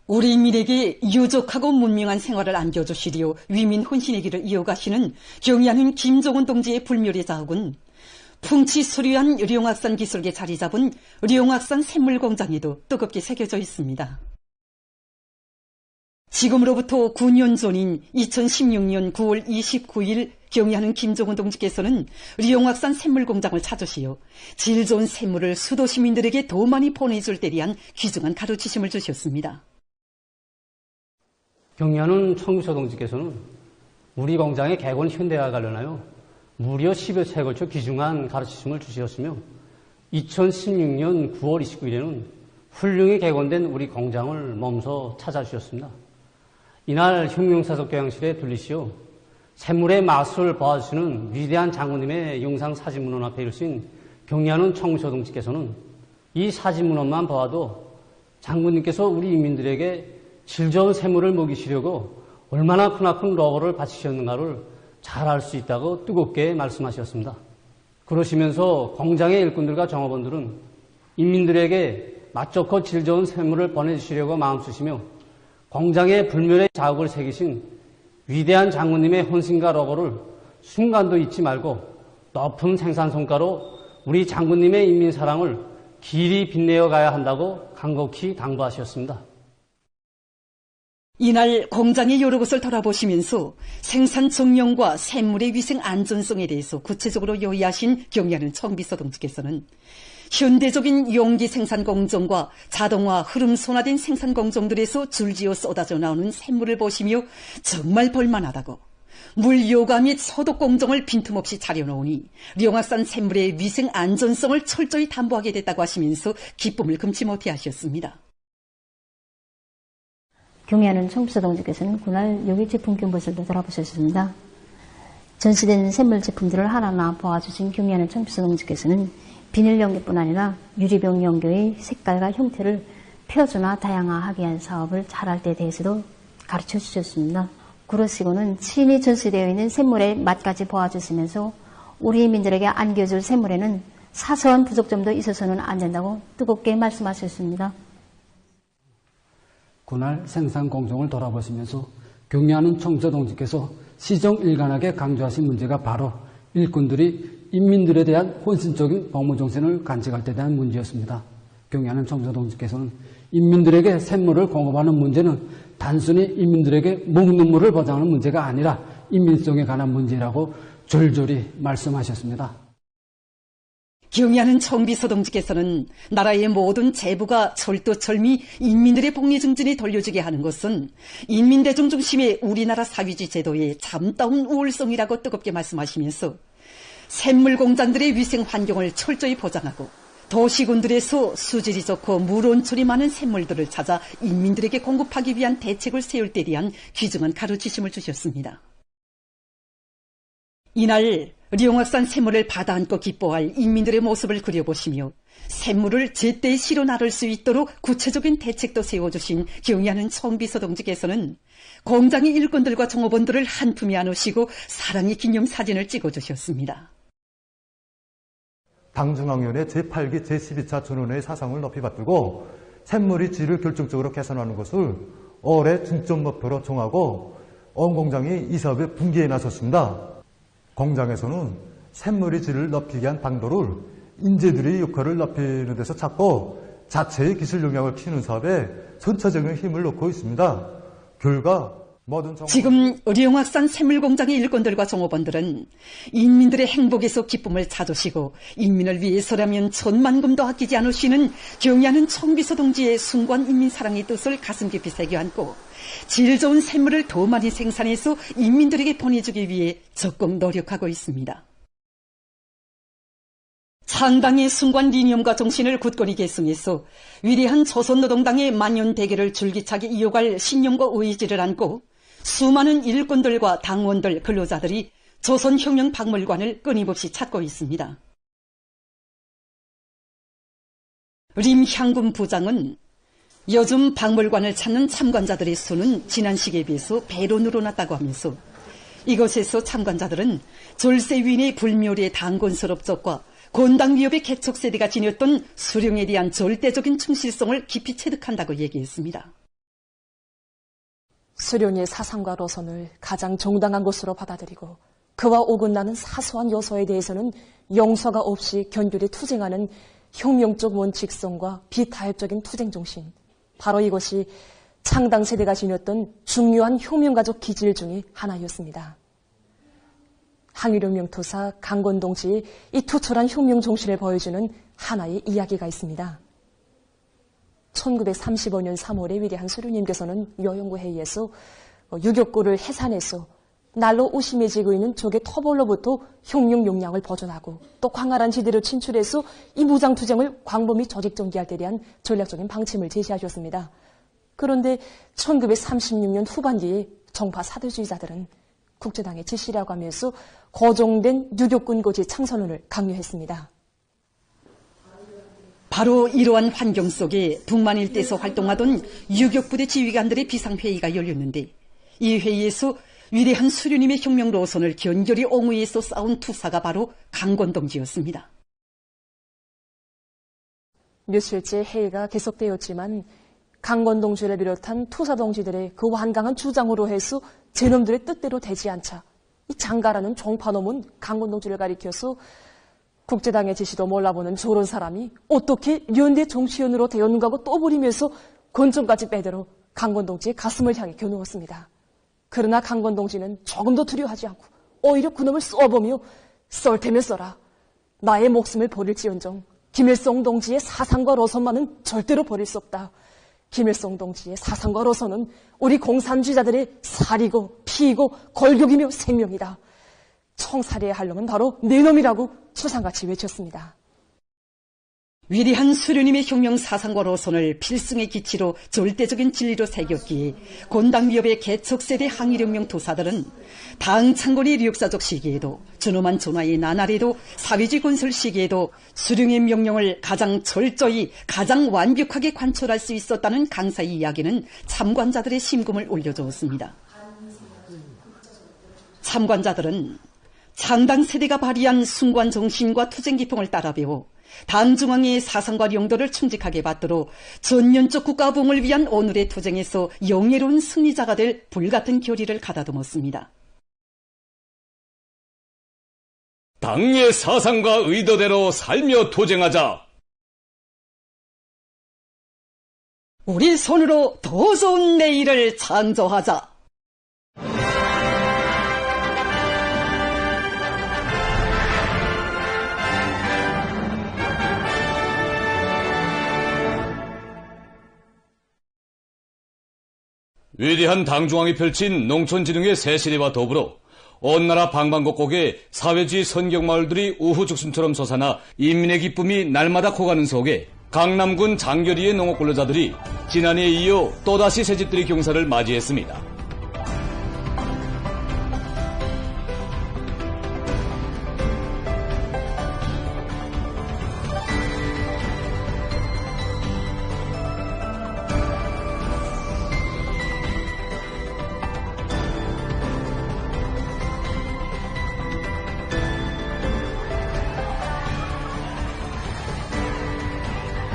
우리 인민에게 유족하고 문명한 생활을 안겨주시리오 위민 혼신의 길을 이어가시는 경의하는 김종훈 동지의 불멸의 자욱은 풍치 수려한 룡악산 기술계 자리 잡은 룡악산 샘물공장에도 뜨겁게 새겨져 있습니다. 지금으로부터 9년 전인 2016년 9월 29일 경의하는 김종훈 동지께서는 룡악산 샘물공장을 찾으시어 질 좋은 샘물을 수도 시민들에게 더 많이 보내줄 때 대한 귀중한 가르치심을 주셨습니다. 경의하는 청구서 동지께서는 우리 공장의 개건 현대화와 관련하여 무려 10여 차에 걸쳐 귀중한 가르치심을 주셨으며 2016년 9월 29일에는 훌륭히 개건된 우리 공장을 몸소 찾아주셨습니다. 이날 혁명사적 교양실에 들리시어 샘물의 마술을 보아주시는 위대한 장군님의 영상 사진문헌 앞에 이르신 경의하는 청구서 동지께서는 이 사진문헌만 보아도 장군님께서 우리 인민들에게 질 좋은 샘물을 먹이시려고 얼마나 크나큰 노고를 바치셨는가를 잘 알 수 있다고 뜨겁게 말씀하셨습니다. 그러시면서 공장의 일꾼들과 종업원들은 인민들에게 맛 좋고 질 좋은 샘물을 보내주시려고 마음 쓰시며 공장의 불멸의 자욱을 새기신 위대한 장군님의 헌신과 노고를 순간도 잊지 말고 높은 생산 성과로 우리 장군님의 인민사랑을 길이 빛내어 가야 한다고 간곡히 당부하셨습니다. 이날 공장의 여러 곳을 돌아보시면서 생산 정량과 샘물의 위생 안전성에 대해서 구체적으로 요의하신 경의하는 청비서 동지께서는 현대적인 용기 생산 공정과 자동화 흐름 순화된 생산 공정들에서 줄지어 쏟아져 나오는 샘물을 보시며 정말 볼만하다고 물 요가 및 소독 공정을 빈틈없이 차려놓으니 룡악산 샘물의 위생 안전성을 철저히 담보하게 됐다고 하시면서 기쁨을 금치 못해 하셨습니다. 경의하는 청비서 동지께서는 그날 여기 제품 경보실도 돌아보셨습니다. 전시된 샘물 제품들을 하나하나 보아주신 경의하는 청비서 동지께서는 비닐 연기뿐 아니라 유리병 연교의 색깔과 형태를 표준화 다양화하게 한 사업을 잘할 때에 대해서도 가르쳐 주셨습니다. 그러시고는 친히 전시되어 있는 샘물의 맛까지 보아주시면서 우리 인민들에게 안겨줄 샘물에는 사소한 부족점도 있어서는 안 된다고 뜨겁게 말씀하셨습니다. 그날 생산 공정을 돌아보시면서 경의하는 청비서 동지께서 시정일관하게 강조하신 문제가 바로 일꾼들이 인민들에 대한 혼신적인 복무정신을 간직할 때에 대한 문제였습니다. 경의하는 청비서 동지께서는 인민들에게 샘물을 공급하는 문제는 단순히 인민들에게 먹는 물을 보장하는 문제가 아니라 인민성에 관한 문제라고 줄줄이 말씀하셨습니다. 경의하는 청비서 동지께서는 나라의 모든 재부가 철두철미 인민들의 복리 증진에 돌려주게 하는 것은 인민대중 중심의 우리나라 사회주의 제도의 참다운 우월성이라고 뜨겁게 말씀하시면서 샘물 공장들의 위생 환경을 철저히 보장하고 도시군들에서 수질이 좋고 물 온출이 많은 샘물들을 찾아 인민들에게 공급하기 위한 대책을 세울 때에 대한 귀중한 가르치심을 주셨습니다. 이날 룡악산 샘물을 받아안고 기뻐할 인민들의 모습을 그려보시며 샘물을 제때 실어 나를 수 있도록 구체적인 대책도 세워주신 경의하는 청비서 동지께서는 공장의 일꾼들과 종업원들을 한 품에 안으시고 사랑의 기념 사진을 찍어주셨습니다. 당중앙위원회 제8기 제12차 전원회의 사상을 높이 받들고 샘물의 질을 결정적으로 개선하는 것을 올해 중점 목표로 정하고 원공장이 이 사업에 분기에 나섰습니다. 공장에서는 샘물의 질을 높이기 위한 방도를 인재들의 역할을 높이는 데서 찾고 자체의 기술 역량을 키우는 사업에 전체적인 힘을 놓고 있습니다. 결과 지금 룡악산 샘물공장의 일꾼들과 종업원들은 인민들의 행복에서 기쁨을 찾으시고 인민을 위해서라면 천만금도 아끼지 않으시는 경의하는 청비서 동지의 숭고한 인민사랑의 뜻을 가슴 깊이 새겨안고 질 좋은 샘물을 더 많이 생산해서 인민들에게 보내주기 위해 적극 노력하고 있습니다. 창당의 숭고한 이념과 정신을 굳건히 계승해서 위대한 조선노동당의 만년대계를 줄기차게 이어갈 신념과 의지를 안고 수많은 일꾼들과 당원들, 근로자들이 조선혁명박물관을 끊임없이 찾고 있습니다. 림향군 부장은 요즘 박물관을 찾는 참관자들의 수는 지난 시기에 비해서 배로 늘어났다고 하면서 이곳에서 참관자들은 졸세위인의 불묘리의 당군스럽적과 권당위협의 개척세대가 지녔던 수령에 대한 절대적인 충실성을 깊이 체득한다고 얘기했습니다. 수령의 사상과 로선을 가장 정당한 것으로 받아들이고 그와 어긋나는 사소한 요소에 대해서는 용서가 없이 견줄이 투쟁하는 혁명적 원칙성과 비타협적인 투쟁 정신, 바로 이것이 창당 세대가 지녔던 중요한 혁명가적 기질 중의 하나였습니다. 항일혁명 투사 강건동지의 이 투철한 혁명 정신을 보여주는 하나의 이야기가 있습니다. 1935년 3월에 위대한 수령님께서는 여영구 회의에서 유격구를 해산해서 날로 의심해지고 있는 적의 터벌로부터 혁명 역량을 보존하고 또 광활한 지대로 진출해서 이 무장투쟁을 광범위 조직전개할 때 대한 전략적인 방침을 제시하셨습니다. 그런데 1936년 후반기에 정파 사대주의자들은 국제당의 지시라고 하면서 고정된 유격군 고지 창선론을 강요했습니다. 바로 이러한 환경 속에 북만 일대에서 활동하던 유격부대 지휘관들의 비상회의가 열렸는데 이 회의에서 위대한 수령님의 혁명 노선을 견결히 옹호해서 싸운 투사가 바로 강건동지였습니다. 며칠째 회의가 계속되었지만 강건동지를 비롯한 투사동지들의 그 완강한 주장으로 해서 제놈들의 뜻대로 되지 않자 이 장가라는 종파놈은 강건동지를 가리켜서 국제당의 지시도 몰라보는 저런 사람이 어떻게 연대 정치인으로 되었는가 하고 떠버리면서 권총까지 빼들어 강건동지의 가슴을 향해 겨누었습니다. 그러나 강건동지는 조금도 두려워하지 않고 오히려 그놈을 쏘아보며 쏠 테면 쏘라. 나의 목숨을 버릴지언정 김일성 동지의 사상과 로선만은 절대로 버릴 수 없다. 김일성 동지의 사상과 로선은 우리 공산주의자들의 살이고 피이고 골격이며 생명이다. 총살해야 할 놈은 바로 내 놈이라고 수상같이 외쳤습니다. 위대한 수령님의 혁명 사상과 로선을 필승의 기치로 절대적인 진리로 새겼기에 곤당 위협의 개척세대 항일혁명 투사들은 당 창건의 역사적 시기에도 준엄한 전화의 나날에도 사회주의 건설 시기에도 수령의 명령을 가장 철저히 가장 완벽하게 관철할 수 있었다는 강사의 이야기는 참관자들의 심금을 올려주었습니다. 참관자들은 창당 세대가 발휘한 숭고한 정신과 투쟁 기풍을 따라 배워 당 중앙의 사상과 용도를 충직하게 받들어 전면적 국가부흥을 위한 오늘의 투쟁에서 영예로운 승리자가 될 불같은 결의를 가다듬었습니다. 당의 사상과 의도대로 살며 투쟁하자. 우리 손으로 더 좋은 내일을 창조하자. 위대한 당중앙이 펼친 농촌진흥의 새시대와 더불어 온 나라 방방곡곡에 사회주의 선경마을들이 우후죽순처럼 솟아나 인민의 기쁨이 날마다 커가는 속에 강남군 장교리의 농업근로자들이 지난해에 이어 또다시 새집들의 경사를 맞이했습니다.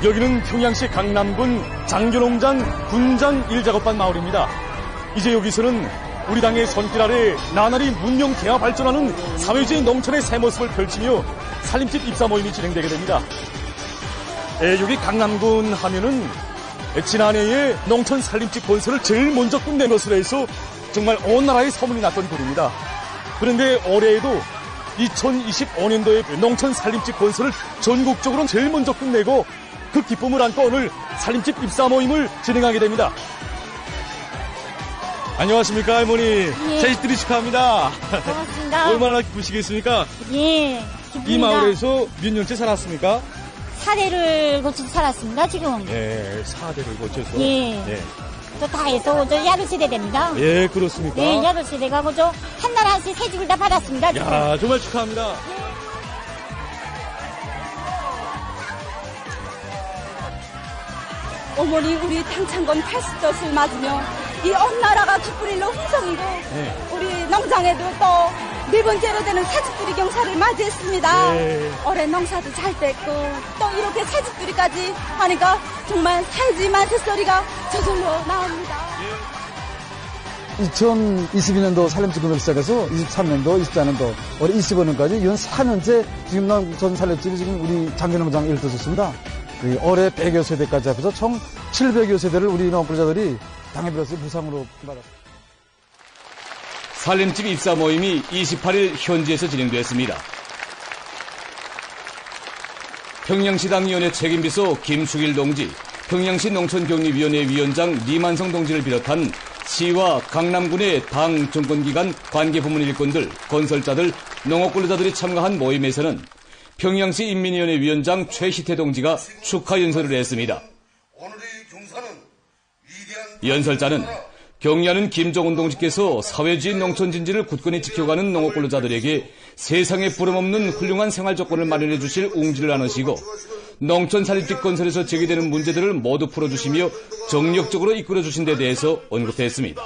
여기는 평양시 강남군 장교농장 군장 일작업반 마을입니다. 이제 여기서는 우리 당의 손길 아래 나날이 문명 개화 발전하는 사회주의 농촌의 새 모습을 펼치며 살림집 입사 모임이 진행되게 됩니다. 여기 강남군 하면은 지난해에 농촌 살림집 건설을 제일 먼저 끝낸 것으로 해서 정말 온 나라에 소문이 났던 곳입니다. 그런데 올해에도 2025년도에 농촌 살림집 건설을 전국적으로 제일 먼저 끝내고 그 기쁨을 안고 오늘 살림집 입사 모임을 진행하게 됩니다. 안녕하십니까, 할머니. 예. 새집들이 축하합니다. 고맙습니다. 얼마나 기쁘시겠습니까? 예, 기쁩니다. 이 마을에서 몇 년째 살았습니까? 4대를 거쳐서 살았습니다, 지금. 예, 4대를 거쳐서. 예. 예. 또 다 해서 저 8세대 됩니다. 예, 그렇습니까? 네, 8세대가 그저 한날 한씩 새 집을 다 받았습니다, 지금. 야, 정말 축하합니다. 어머니, 우리 당창건 80젖을 맞으며 이 온 나라가 기쁘릴로 흥성이고 우리 농장에도 또 네 번째로 되는 새집들이 경사를 맞이했습니다. 올해 농사도 잘 됐고 또 이렇게 새집들이까지 하니까 정말 살지 마세 소리가 저절로 나옵니다. 2022년도 산림집을 시작해서 23년도, 24년도, 올해 25년까지 연 4년째 지금 농촌 산림집이 지금 우리 장균농장에 일떠졌습니다. 올해 100여 세대까지 합해서 총 700여 세대를 우리 농업부자들이 당해 비로소 무상으로 받았습니다. 산림집 입사 모임이 28일 현지에서 진행됐습니다. 평양시당위원회 책임비서 김수길 동지, 평양시 농촌격리위원회 위원장 리만성 동지를 비롯한 시와 강남군의 당 정권기관 관계부문 일꾼들, 건설자들, 농업근로자들이 참가한 모임에서는 평양시 인민위원회 위원장 최희태 동지가 축하 연설을 했습니다. 연설자는 경리하는 김종훈 동지께서 사회주의 농촌 진지를 굳건히 지켜가는 농업근로자들에게 세상에 부름없는 훌륭한 생활 조건을 마련해 주실 웅지를 나누시고 농촌 산림집 건설에서 제기되는 문제들을 모두 풀어주시며 정력적으로 이끌어주신 데 대해서 언급했습니다.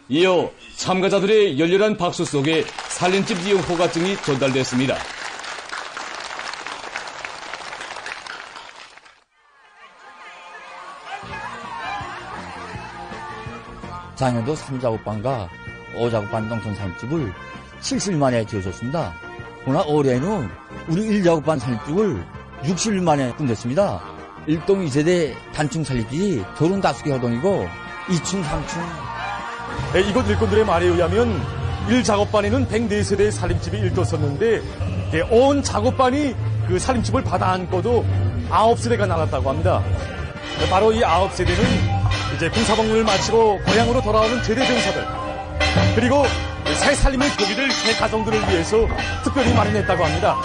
이어 참가자들의 열렬한 박수 속에 산림집 이용 허가증이 전달됐습니다. 작년도 3작업반과 5작업반 농촌 산림집을 70일 만에 지어줬습니다. 그러나 올해는 우리 1작업반 산림집을 60일 만에 끝냈습니다. 1동 2세대 단층 산림집이 35개 허동이고 2층, 3층. 네, 이곳 일꾼들의 말에 의하면 1작업반에는 104세대의 산림집이 일떴었는데 온 작업반이 그 산림집을 받아 안고도 9세대가 나갔다고 합니다. 바로 이 9세대는 이제 군사복무를 마치고 고향으로 돌아오는 제대병사들, 그리고 새 살림을 보게 될 새 가정들을 위해서 특별히 마련했다고 합니다.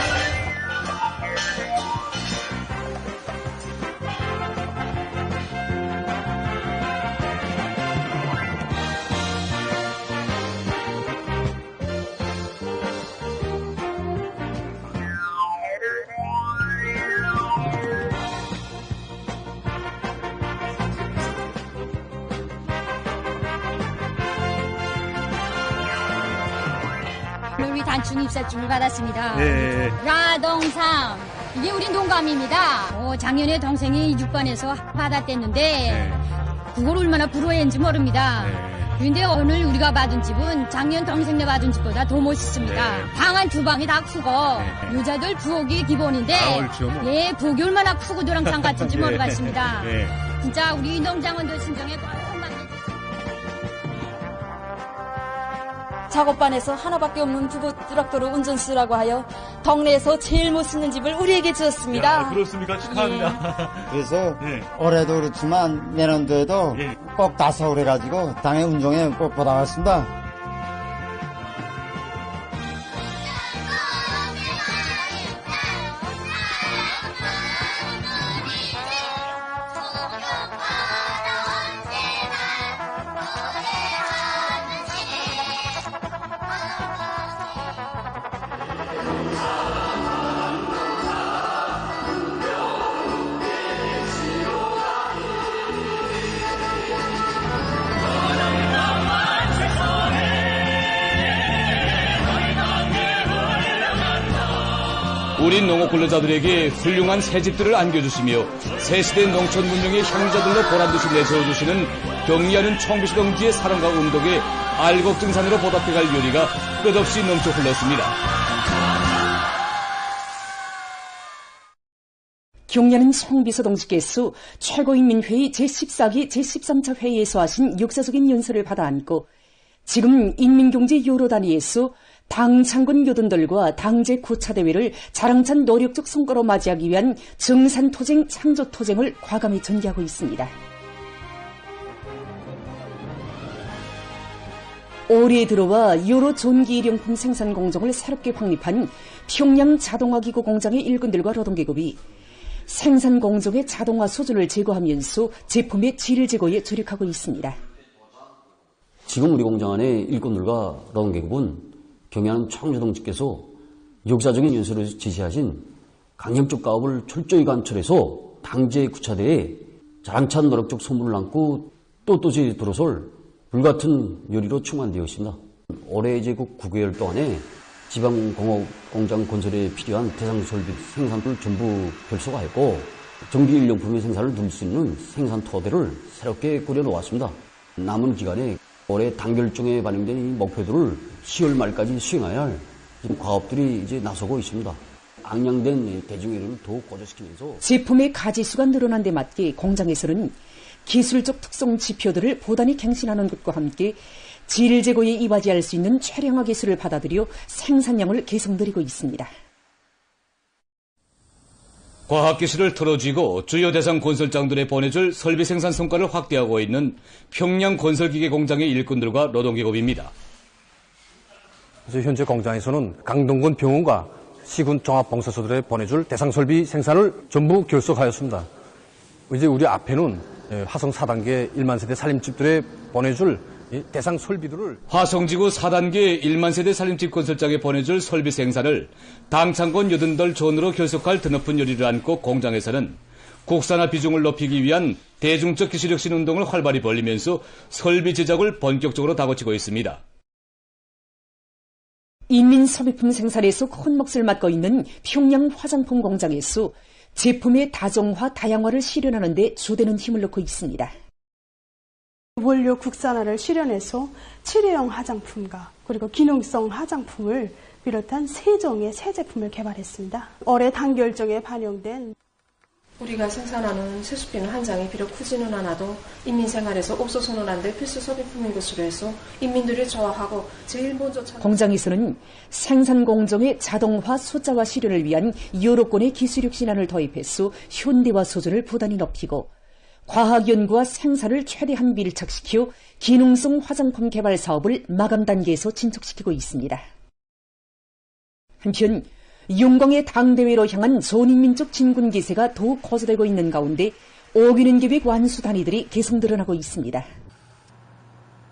우리 단충 입사증을 받았습니다. 네. 라동상 이게 우리 농감입니다. 작년에 동생이 6반에서 받았댔는데 그걸 얼마나 부러워했는지 모릅니다. 그런데 오늘 우리가 받은 집은 작년 동생네 받은 집보다 더 멋있습니다. 방 한 2방이 다 크고 여자들 부엌이 기본인데 예, 부엌이 얼마나 크고 도랑상 같은지 모르겠습니다. 진짜 우리 농장원들 신정에 꼭 작업반에서 하나밖에 없는 부부 트랙터를 운전 쓰라고 하여 동네에서 제일 멋있는 집을 우리에게 주었습니다. 야, 그렇습니까? 축하합니다. 그래서 올해도 그렇지만 내년도에도 꼭 다사오를 해가지고 당의 운종에 꼭 보답하겠습니다. 우리 농업근로자들에게 훌륭한 새집들을 안겨주시며 새시대 농촌 문명의 향유자들로 보란듯이 내세워주시는 경리하는 청비시 동지의 사랑과 음덕에 알곡증산으로 보답해갈 요리가 끝없이 넘쳐 흘렀습니다. 경리하는 청비서 동지께서 최고인민회의 제14기 제13차 회의에서 하신 역사적인 연설을 받아 안고 지금 인민경제 여러 단위에서 당 창군 요든들과 당제 구차대회를 자랑찬 노력적 성과로 맞이하기 위한 정산토쟁 창조토쟁을 과감히 전개하고 있습니다. 올해 들어와 여러 전기일용품 생산 공정을 새롭게 확립한 평양 자동화기구 공장의 일꾼들과 노동계급이 생산 공정의 자동화 수준을 제고하면서 제품의 질 제고에 주력하고 있습니다. 지금 우리 공장 안에 일꾼들과 노동계급은 경리하는 청주동지께서 역사적인 연설을 지시하신 강력적 가업을 철저히 관철해서 당제 구차대에 자랑찬 노력적 소문을 안고 떳떳이 들어설 불같은 요리로 충만되어 있습니다. 올해 제국 9개월 동안에 지방공업 공장 건설에 필요한 대상 설비 생산을 전부 결소가 했고 전기일용품의 생산을 누릴 수 있는 생산 토대를 새롭게 꾸려놓았습니다. 남은 기간에 올해 단결정에 반영된 이 목표들을 10월 말까지 수행해야 할 과업들이 이제 나서고 있습니다. 악량된 대중의료를 더욱 고조시키면서 제품의 가지수가 늘어난 데 맞게 공장에서는 기술적 특성 지표들을 보단히 갱신하는 것과 함께 질 제거에 이바지할 수 있는 최량화 기술을 받아들여 생산량을 계속 늘리고 있습니다. 과학기술을 틀어쥐고 주요 대상 건설장들에 보내줄 설비 생산 성과를 확대하고 있는 평양 건설기계 공장의 일꾼들과 노동계급입니다. 그래서 현재 공장에서는 강동군 병원과 시군 종합봉사소들에 보내줄 대상 설비 생산을 전부 결속하였습니다. 이제 우리 앞에는 화성 4단계 1만 세대 살림집들에 보내줄 대상 설비들을 화성지구 4단계 1만 세대 살림집 건설장에 보내줄 설비 생산을 당창건 80덜 존으로 결속할 드높은 요리를 안고 공장에서는 국산화 비중을 높이기 위한 대중적 기술혁신 운동을 활발히 벌이면서 설비 제작을 본격적으로 다그치고 있습니다. 인민소비품 생산에서 큰 몫을 맡고 있는 평양 화장품 공장에서 제품의 다종화, 다양화를 실현하는 데 주되는 힘을 넣고 있습니다. 원료 국산화를 실현해서 치료용 화장품과 그리고 기능성 화장품을 비롯한 세 종의 새 제품을 개발했습니다. 올해 단결정에 반영된 우리가 생산하는 세수비는 한 장이 비록 크지는 않아도 인민생활에서 없어서는 안 될 필수 소비품인 것으로 해서 인민들이 좋아하고 제일 먼저 공장에서는 생산 공정의 자동화, 숫자화 실현을 위한 여러 건의 기술혁신안을 도입해서 현대화 수준을 부단히 높이고 과학연구와 생산을 최대한 밀착시켜 기능성 화장품 개발 사업을 마감 단계에서 진척시키고 있습니다. 한편 용광의 당대회로 향한 전인민족 진군 기세가 더욱 고조되고 있는 가운데 오기는 계획 완수 단위들이 계속 늘어나고 있습니다.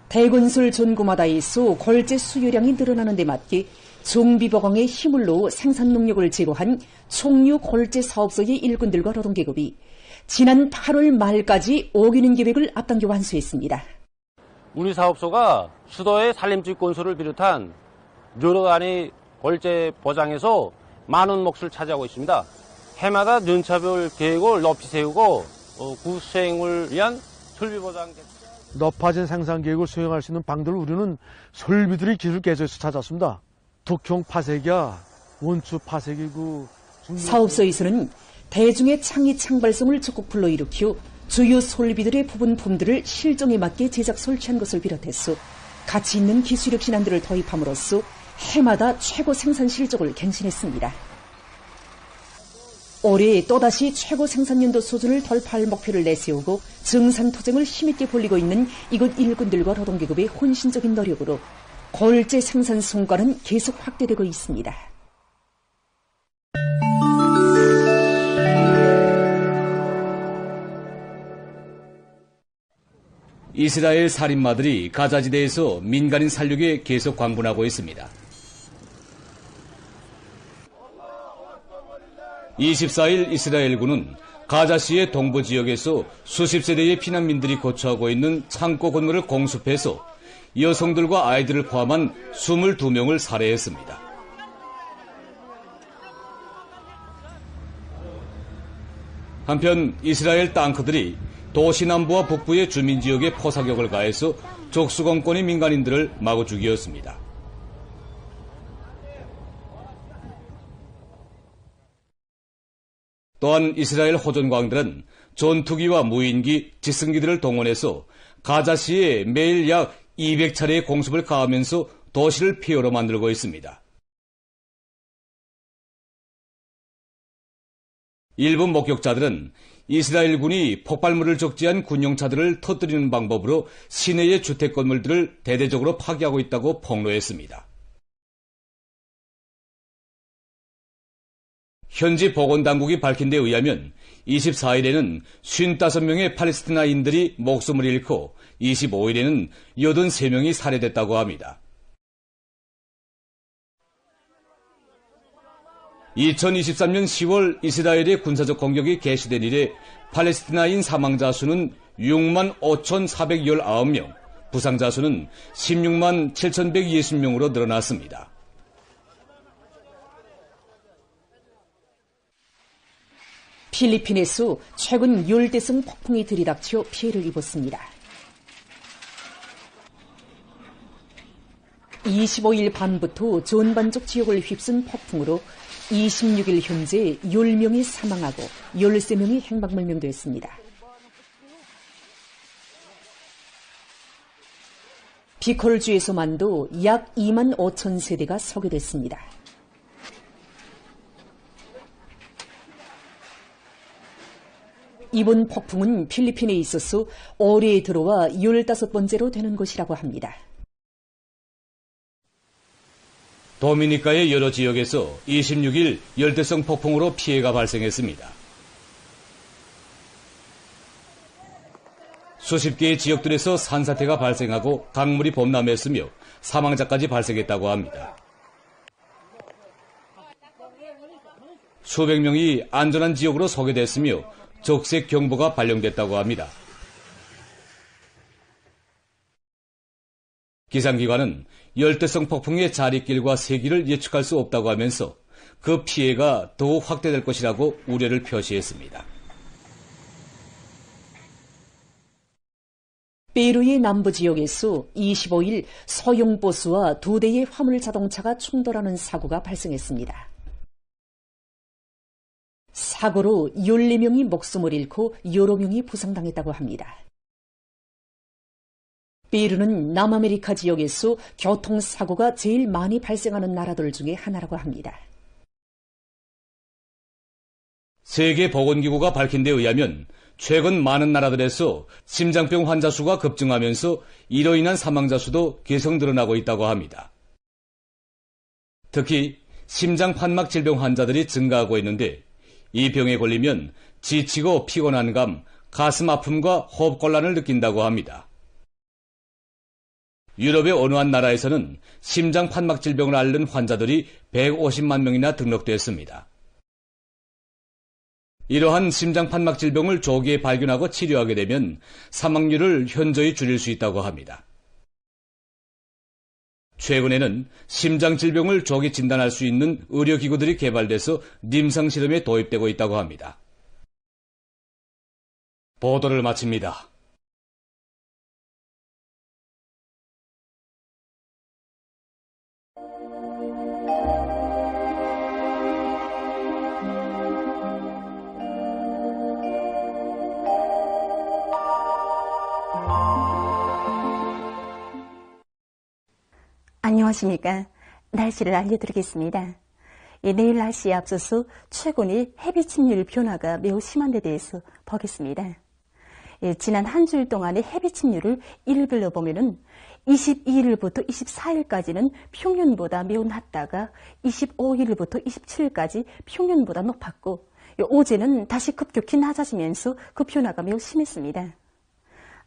대건설 전구마다에서 골재 수요량이 늘어나는 데 맞게 정비보강에 힘을 넣어 생산 능력을 제고한 총류 골재 사업소의 일꾼들과 노동계급이 지난 8월 말까지 오기는 계획을 앞당겨 완수했습니다. 우리 사업소가 수도의 살림집 건설을 비롯한 여러 단위 골재 보장에서 많은 몫을 차지하고 있습니다. 해마다 연차별 계획을 높이 세우고 구수행을 위한 설비 보장 높아진 생산 계획을 수행할 수 있는 방들을 우리는 설비들이 기술 개조에서 찾았습니다. 독형 파쇄기야, 원추 파쇄기구. 사업소에서는 대중의 창의 창발성을 적극 불러일으켜 주요 설비들의 부분품들을 실정에 맞게 제작 설치한 것을 비롯해서 가치 있는 기술혁신안들을 도입함으로써 해마다 최고 생산 실적을 갱신했습니다. 올해 또다시 최고 생산연도 수준을 돌파할 목표를 내세우고 정산투쟁을 힘있게 벌이고 있는 이곳 일꾼들과 노동계급의 헌신적인 노력으로 골재 생산 성과는 계속 확대되고 있습니다. 이스라엘 살인마들이 가자지대에서 민간인 살육에 계속 광분하고 있습니다. 24일 이스라엘군은 가자시의 동부 지역에서 수십 세대의 피난민들이 거처하고 있는 창고 건물을 공습해서 여성들과 아이들을 포함한 22명을 살해했습니다. 한편 이스라엘 땅크들이 도시 남부와 북부의 주민지역에 포사격을 가해서 족수공권의 민간인들을 마구 죽이었습니다. 또한 이스라엘 호전광들은 전투기와 무인기, 지승기들을 동원해서 가자시에 매일 약 200차례의 공습을 가하면서 도시를 폐허로 만들고 있습니다. 일본 목격자들은 이스라엘군이 폭발물을 적재한 군용차들을 터뜨리는 방법으로 시내의 주택 건물들을 대대적으로 파괴하고 있다고 폭로했습니다. 현지 보건당국이 밝힌 데 의하면 24일에는 55명의 팔레스티나인들이 목숨을 잃고 25일에는 83명이 살해됐다고 합니다. 2023년 10월 이스라엘의 군사적 공격이 개시된 이래 팔레스티나인 사망자 수는 6만 5,419명, 부상자 수는 16만 7,120명으로 늘어났습니다. 필리핀에서 최근 열대성 폭풍이 들이닥쳐 피해를 입었습니다. 25일 밤부터 전반적 지역을 휩쓴 폭풍으로 26일 현재 10명이 사망하고 13명이 행방불명됐습니다. 비콜주에서만도 약 2만 5천 세대가 소개됐습니다. 이번 폭풍은 필리핀에 있어서 올해에 들어와 15번째로 되는 것이라고 합니다. 도미니카의 여러 지역에서 26일 열대성 폭풍으로 피해가 발생했습니다. 수십 개의 지역들에서 산사태가 발생하고 강물이 범람했으며 사망자까지 발생했다고 합니다. 수백 명이 안전한 지역으로 소개됐으며 적색 경보가 발령됐다고 합니다. 기상기관은 열대성 폭풍의 자리길과 세기를 예측할 수 없다고 하면서 그 피해가 더욱 확대될 것이라고 우려를 표시했습니다. 페루의 남부 지역에서 25일 소형 버스와 2대의 화물 자동차가 충돌하는 사고가 발생했습니다. 사고로 14명이 목숨을 잃고 여러 명이 부상당했다고 합니다. 페루는 남아메리카 지역에서 교통사고가 제일 많이 발생하는 나라들 중에 하나라고 합니다. 세계보건기구가 밝힌 데 의하면 최근 많은 나라들에서 심장병 환자 수가 급증하면서 이로 인한 사망자 수도 계속 늘어나고 있다고 합니다. 특히 심장판막 질병 환자들이 증가하고 있는데 이 병에 걸리면 지치고 피곤한 감, 가슴 아픔과 호흡곤란을 느낀다고 합니다. 유럽의 어느 한 나라에서는 심장판막 질병을 앓는 환자들이 150만 명이나 등록됐습니다. 이러한 심장판막 질병을 조기에 발견하고 치료하게 되면 사망률을 현저히 줄일 수 있다고 합니다. 최근에는 심장질병을 조기 진단할 수 있는 의료기구들이 개발돼서 임상실험에 도입되고 있다고 합니다. 보도를 마칩니다. 안녕하십니까. 날씨를 알려드리겠습니다. 내일 날씨에 앞서서 최근의 해비 침률 변화가 매우 심한 데 대해서 보겠습니다. 지난 한 주일 동안의 해비 침률을 일별로 보면은 22일부터 24일까지는 평년보다 매우 낮다가 25일부터 27일까지 평년보다 높았고 어제는 다시 급격히 낮아지면서 그 변화가 매우 심했습니다.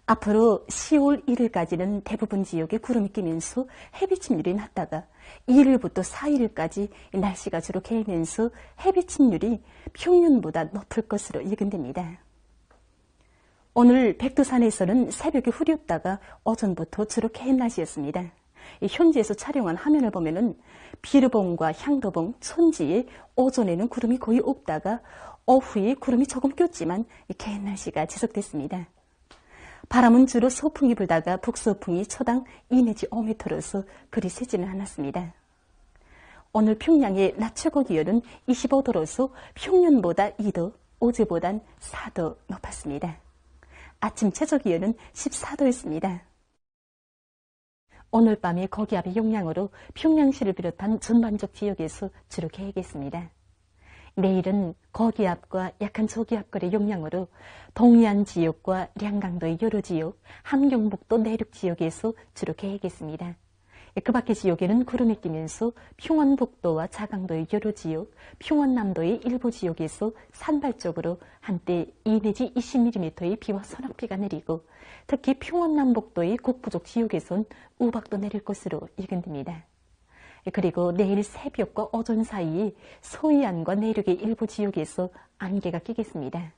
앞으로 10월 1일까지는 대부분 지역에 구름이 끼면서 해비침률이 낮다가 2일부터 4일까지 날씨가 주로 개면서 해비침률이 평년보다 높을 것으로 예견됩니다. 오늘 백두산에서는 새벽에 흐렸다가 오전부터 주로 개인 날씨였습니다. 현지에서 촬영한 화면을 보면은 비르봉과 향도봉, 촌지에 오전에는 구름이 거의 없다가 오후에 구름이 조금 꼈지만 개인 날씨가 지속됐습니다. 바람은 주로 소풍이 불다가 북소풍이 초당 2 내지 5m로서 그리 세지는 않았습니다. 오늘 평양의 낮 최고 기온은 25도로서 평년보다 2도, 어제보단 4도 높았습니다. 아침 최저 기온은 14도였습니다. 오늘 밤에 고기압의 영향으로 평양시를 비롯한 전반적 지역에서 주로 개겠습니다. 내일은 고기압과 약한 저기압골의 영향으로 동해안 지역과 량강도의 여러 지역, 함경북도 내륙 지역에서 주로 개겠습니다. 그 밖의 지역에는 구름이 끼면서 평안북도와 자강도의 여러 지역, 평안남도의 일부 지역에서 산발적으로 한때 2 내지 20mm의 비와 소낙비가 내리고 특히 평안남북도의 북부족 지역에선 우박도 내릴 것으로 예견됩니다. 그리고 내일 새벽과 오전 사이 서해안과 내륙의 일부 지역에서 안개가 끼겠습니다.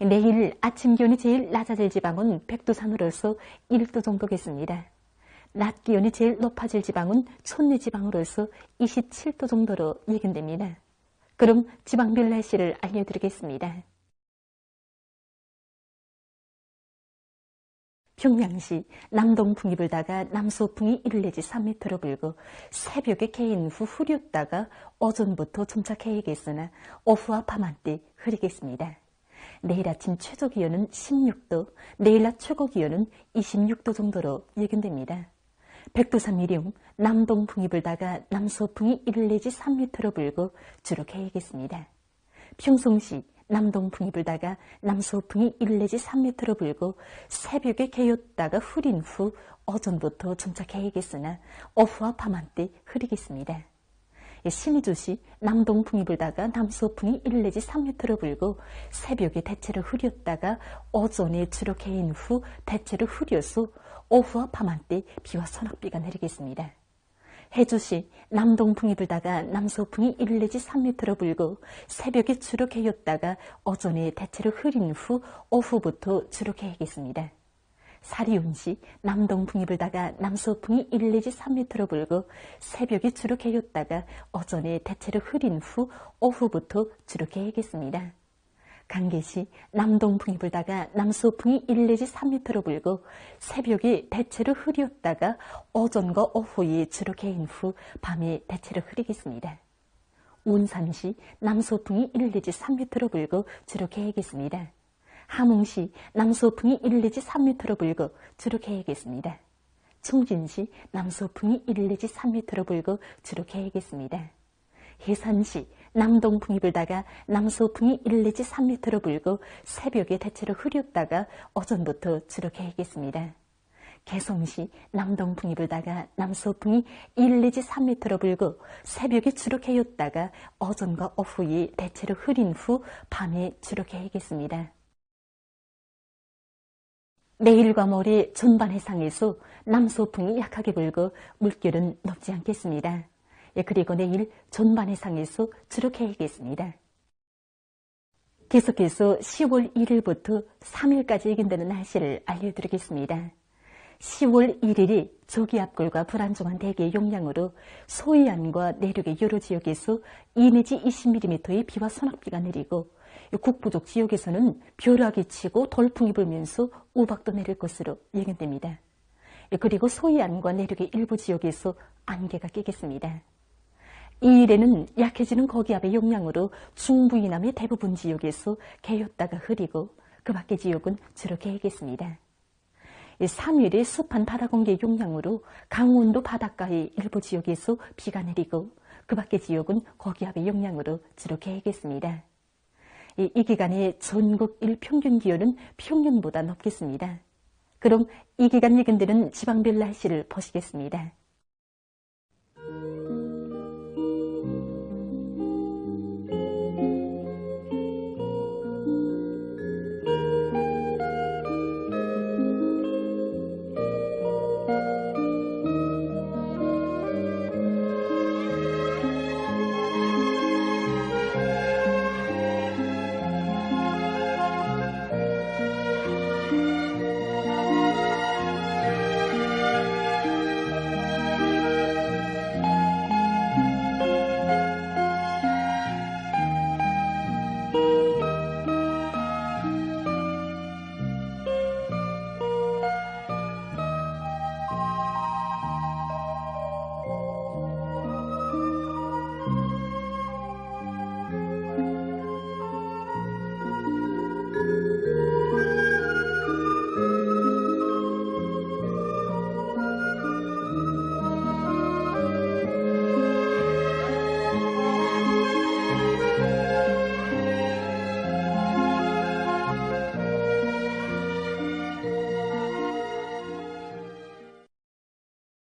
내일 아침 기온이 제일 낮아질 지방은 백두산으로서 1도 정도겠습니다. 낮 기온이 제일 높아질 지방은 촌내 지방으로서 27도 정도로 예견됩니다. 그럼 지방별 날씨를 알려드리겠습니다. 평양시 남동풍이 불다가 남서풍이 1 내지 3m로 불고 새벽에 개인 후 흐렸다가 오전부터 점차 개이겠으나 오후와 밤한때 흐리겠습니다. 내일 아침 최저 기온은 16도, 내일 낮 최고 기온은 26도 정도로 예견됩니다. 백두산 일용 남동풍이 불다가 남서풍이 1 내지 3m로 불고 주로 개이겠습니다. 평송시 남동풍이 불다가 남서풍이 1 내지 3m로 불고 새벽에 개였다가 흐린 후 오전부터 점차 개이겠으나 오후와 밤한때 흐리겠습니다. 신의주시 남동풍이 불다가 남서풍이 1 내지 3m로 불고 새벽에 대체로 흐렸다가 오전에 주로 개인 후 대체로 흐려서 오후와 밤한때 비와 소낙비가 내리겠습니다. 해주시 남동풍이 불다가 남서풍이 1 내지 3m로 불고 새벽에 주로 개였다가 오전에 대체로 흐린 후 오후부터 주로 개이겠습니다. 사리온시 남동풍이 불다가 남서풍이 1 내지 3m로 불고 새벽에 주로 개였다가 오전에 대체로 흐린 후 오후부터 주로 개이겠습니다. 강계시 남동풍이 불다가 남서풍이 1 내지 3m로 불고 새벽에 대체로 흐렸다가 오전과 오후에 주로 개인 후 밤에 대체로 흐리겠습니다. 운산시 남서풍이 1 내지 3m로 불고 주로 개이겠습니다. 함흥시 남서풍이 1 내지 3m로 불고 주로 개이겠습니다. 충진시 남서풍이 1 내지 3m로 불고 주로 개이겠습니다. 해산시 남동풍이 불다가 남서풍이 1 내지 3m로 불고 새벽에 대체로 흐렸다가 오전부터 주로 개이겠습니다. 개성시 남동풍이 불다가 남서풍이 1 내지 3m로 불고 새벽에 주로 개였다가 오전과 오후에 대체로 흐린 후 밤에 주로 개이겠습니다. 내일과 모레 전반 해상에서 남서풍이 약하게 불고 물결은 높지 않겠습니다. 그리고 내일 전반 해상에서 주로 개이겠습니다. 계속해서 10월 1일부터 3일까지 예견되는 날씨를 알려드리겠습니다. 10월 1일이 저기압골과 불안정한 대기의 영향으로 소해안과 내륙의 여러 지역에서 2 내지 20mm의 비와 소낙비가 내리고 북부쪽 지역에서는 벼락이 치고 돌풍이 불면서 우박도 내릴 것으로 예견됩니다. 그리고 소해안과 내륙의 일부 지역에서 안개가 끼겠습니다. 이 일에는 약해지는 고기압의 영향으로 중부 이남의 대부분 지역에서 개였다가 흐리고 그 밖의 지역은 주로 개이겠습니다. 3일에 습한 바다 공기의 영향으로 강원도 바닷가의 일부 지역에서 비가 내리고 그 밖의 지역은 고기압의 영향으로 주로 개이겠습니다. 이 기간에 전국 일평균 기온은 평년보다 높겠습니다. 그럼 이 기간 예견되는 지방별 날씨를 보시겠습니다.